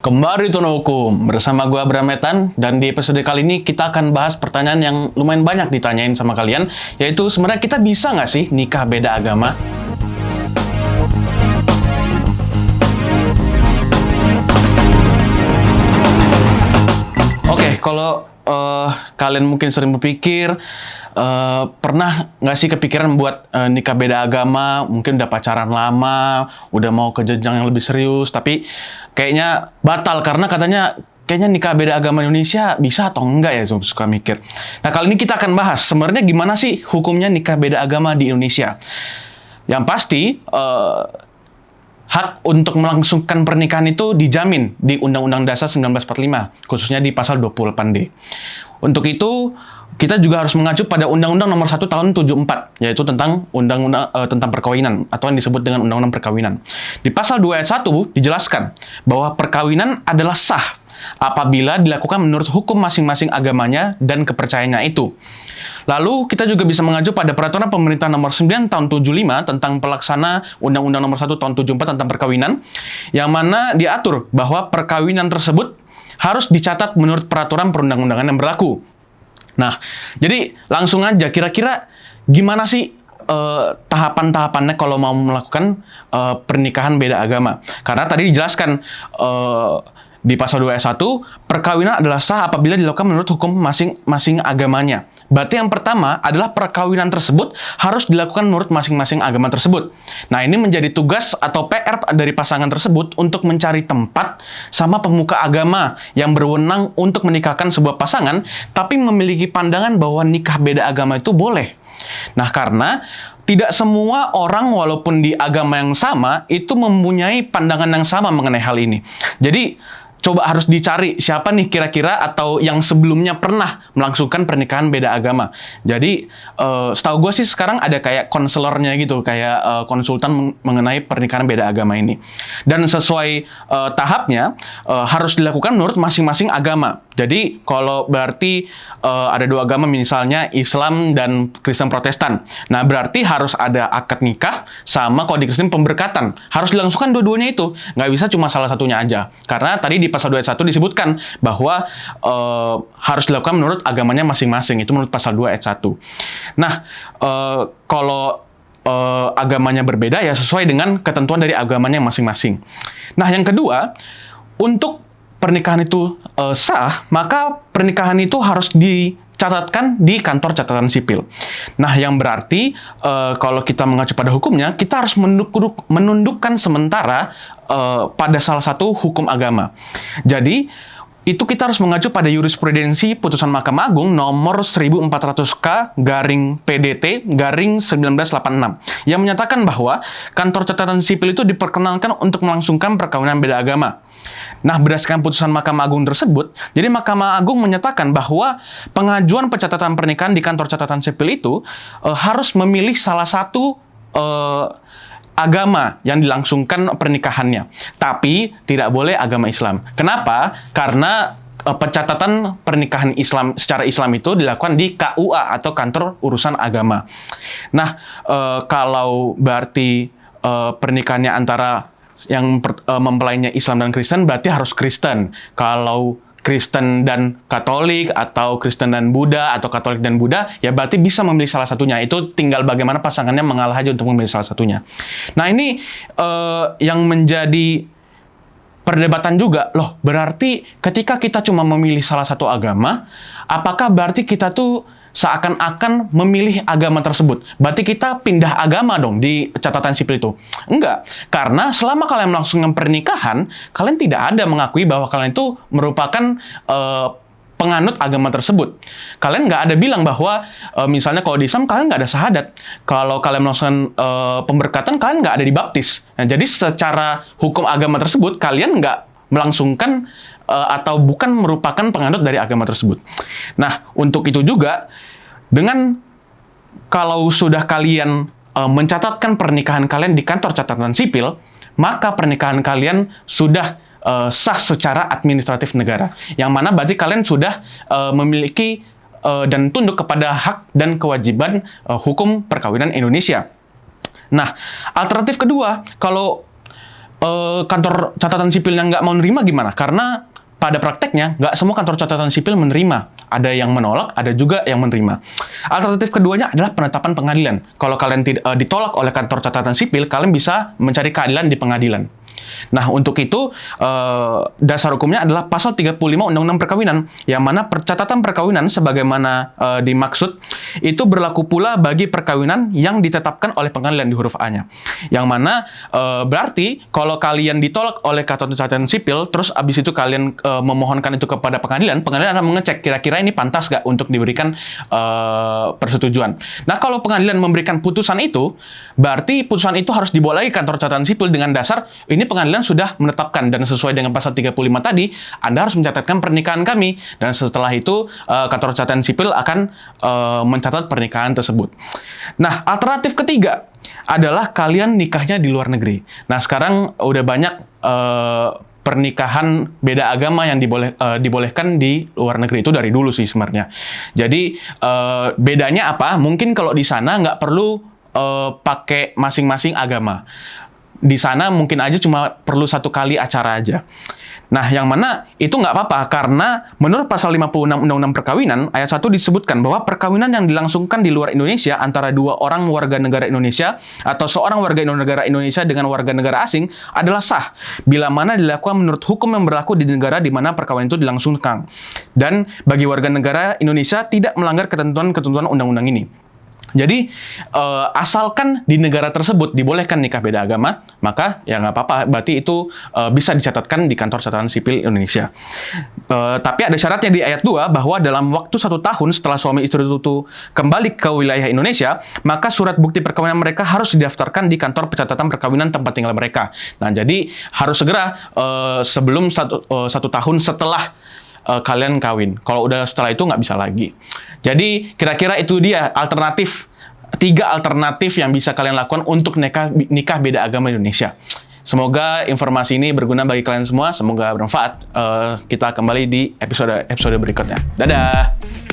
Kembali Tono Hukum bersama gua Abraham Metan, dan di episode kali ini kita akan bahas pertanyaan yang lumayan banyak ditanyain sama kalian, yaitu sebenarnya kita bisa nggak sih nikah beda agama? Oke, kalau kalian mungkin sering berpikir, pernah nggak sih kepikiran buat nikah beda agama, mungkin udah pacaran lama, udah mau ke jenjang yang lebih serius, tapi kayaknya batal karena katanya kayaknya nikah beda agama Indonesia bisa atau enggak ya, suka mikir. Nah, kali ini kita akan bahas sebenarnya gimana sih hukumnya nikah beda agama di Indonesia. Yang pasti, hak untuk melangsungkan pernikahan itu dijamin di Undang-Undang Dasar 1945, khususnya di pasal 28D. Untuk itu, kita juga harus mengacu pada Undang-Undang Nomor 1 Tahun 74, yaitu tentang Undang-Undang tentang perkawinan, atau yang disebut dengan Undang-Undang Perkawinan. Di pasal 2 ayat 1 dijelaskan bahwa perkawinan adalah sah apabila dilakukan menurut hukum masing-masing agamanya dan kepercayaannya itu. Lalu, kita juga bisa mengacu pada Peraturan Pemerintah Nomor 9 Tahun 75 tentang pelaksana Undang-Undang Nomor 1 Tahun 74 tentang perkawinan, yang mana diatur bahwa perkawinan tersebut harus dicatat menurut peraturan perundang-undangan yang berlaku. Nah, jadi langsung aja, kira-kira gimana sih tahapan-tahapannya kalau mau melakukan pernikahan beda agama? Karena tadi dijelaskan di pasal 2 ayat 1, perkawinan adalah sah apabila dilakukan menurut hukum masing-masing agamanya. Berarti yang pertama adalah perkawinan tersebut harus dilakukan menurut masing-masing agama tersebut. Nah, ini menjadi tugas atau PR dari pasangan tersebut untuk mencari tempat sama pemuka agama yang berwenang untuk menikahkan sebuah pasangan, tapi memiliki pandangan bahwa nikah beda agama itu boleh. Nah, karena tidak semua orang walaupun di agama yang sama itu mempunyai pandangan yang sama mengenai hal ini. Jadi, coba harus dicari siapa nih kira-kira atau yang sebelumnya pernah melangsungkan pernikahan beda agama. Jadi, setahu gue sih sekarang ada kayak konselornya gitu, kayak konsultan mengenai pernikahan beda agama ini. Dan sesuai tahapnya, harus dilakukan menurut masing-masing agama. Jadi, kalau berarti ada dua agama, misalnya Islam dan Kristen Protestan. Nah, berarti harus ada akad nikah, sama kalau di Kristen pemberkatan. Harus dilangsungkan dua-duanya itu. Nggak bisa cuma salah satunya aja. Karena tadi di pasal 2 ayat 1 disebutkan bahwa harus dilakukan menurut agamanya masing-masing. Itu menurut pasal 2 ayat 1. Nah, kalau agamanya berbeda, ya sesuai dengan ketentuan dari agamanya masing-masing. Nah, yang kedua, untuk pernikahan itu sah, maka pernikahan itu harus dicatatkan di kantor catatan sipil. Nah, yang berarti kalau kita mengacu pada hukumnya, kita harus menundukkan sementara pada salah satu hukum agama. Jadi, itu kita harus mengacu pada jurisprudensi putusan Mahkamah Agung nomor 1400K/PDT/1986 yang menyatakan bahwa kantor catatan sipil itu diperkenankan untuk melangsungkan perkawinan beda agama. Nah, berdasarkan putusan Mahkamah Agung tersebut, jadi Mahkamah Agung menyatakan bahwa pengajuan pencatatan pernikahan di kantor catatan sipil itu harus memilih salah satu agama yang dilangsungkan pernikahannya. Tapi tidak boleh agama Islam. Kenapa? Karena pencatatan pernikahan Islam secara Islam itu dilakukan di KUA atau Kantor Urusan Agama. Nah, kalau berarti pernikahannya antara yang mempelainya Islam dan Kristen, berarti harus Kristen. Kalau Kristen dan Katolik, atau Kristen dan Buddha, atau Katolik dan Buddha, ya berarti bisa memilih salah satunya. Itu tinggal bagaimana pasangannya mengalah aja untuk memilih salah satunya. Nah, ini yang menjadi perdebatan juga. Loh, berarti ketika kita cuma memilih salah satu agama, apakah berarti kita tuh seakan-akan memilih agama tersebut? Berarti kita pindah agama dong di catatan sipil itu? Enggak. Karena selama kalian melangsungkan pernikahan, kalian tidak ada mengakui bahwa kalian itu merupakan penganut agama tersebut. Kalian nggak ada bilang bahwa misalnya kalau di Islam kalian nggak ada syahadat. Kalau kalian melangsungkan pemberkatan, kalian nggak ada dibaptis. Nah, jadi secara hukum agama tersebut, kalian nggak melangsungkan atau bukan merupakan penganut dari agama tersebut. Nah, untuk itu juga, dengan kalau sudah kalian mencatatkan pernikahan kalian di kantor catatan sipil, maka pernikahan kalian sudah sah secara administratif negara. Yang mana berarti kalian sudah memiliki dan tunduk kepada hak dan kewajiban hukum perkawinan Indonesia. Nah, alternatif kedua, kalau kantor catatan sipil yang nggak mau nerima gimana? Karena pada prakteknya, nggak semua kantor catatan sipil menerima. Ada yang menolak, ada juga yang menerima. Alternatif keduanya adalah penetapan pengadilan. Kalau kalian ditolak oleh kantor catatan sipil, kalian bisa mencari keadilan di pengadilan. Nah, untuk itu, dasar hukumnya adalah pasal 35 Undang-Undang Perkawinan, yang mana percatatan perkawinan sebagaimana dimaksud, itu berlaku pula bagi perkawinan yang ditetapkan oleh pengadilan di huruf A-nya. Yang mana berarti, kalau kalian ditolak oleh kantor catatan sipil, terus abis itu kalian memohonkan itu kepada pengadilan, pengadilan akan mengecek kira-kira ini pantas gak untuk diberikan persetujuan. Nah, kalau pengadilan memberikan putusan itu, berarti putusan itu harus dibawa lagi kantor catatan sipil dengan dasar, ini pengadilan sudah menetapkan dan sesuai dengan pasal 35 tadi, Anda harus mencatatkan pernikahan kami. Dan setelah itu, kantor catatan sipil akan mencatat pernikahan tersebut. Nah, alternatif ketiga adalah kalian nikahnya di luar negeri. Nah, sekarang udah banyak pernikahan beda agama yang dibolehkan di luar negeri. Itu dari dulu sih sebenarnya. Jadi, bedanya apa? Mungkin kalau di sana nggak perlu pakai masing-masing agama. Di sana mungkin aja cuma perlu satu kali acara aja. Nah, yang mana itu nggak apa-apa, karena menurut pasal 56 Undang-Undang Perkawinan, ayat 1 disebutkan bahwa perkawinan yang dilangsungkan di luar Indonesia antara dua orang warga negara Indonesia atau seorang warga negara Indonesia dengan warga negara asing adalah sah, bila mana dilakukan menurut hukum yang berlaku di negara di mana perkawinan itu dilangsungkan. Dan bagi warga negara Indonesia tidak melanggar ketentuan-ketentuan undang-undang ini. Jadi, asalkan di negara tersebut dibolehkan nikah beda agama, maka ya nggak apa-apa, berarti itu bisa dicatatkan di kantor catatan sipil Indonesia. Tapi ada syaratnya di ayat 2, bahwa dalam waktu 1 tahun setelah suami istri itu kembali ke wilayah Indonesia, maka surat bukti perkawinan mereka harus didaftarkan di kantor pencatatan perkawinan tempat tinggal mereka. Nah, jadi harus segera sebelum 1 tahun setelah kalian kawin. Kalau udah setelah itu nggak bisa lagi. Jadi kira-kira itu dia alternatif, 3 alternatif yang bisa kalian lakukan untuk nikah beda agama Indonesia. Semoga informasi ini berguna bagi kalian semua. Semoga bermanfaat. Kita kembali di episode berikutnya. Dadah!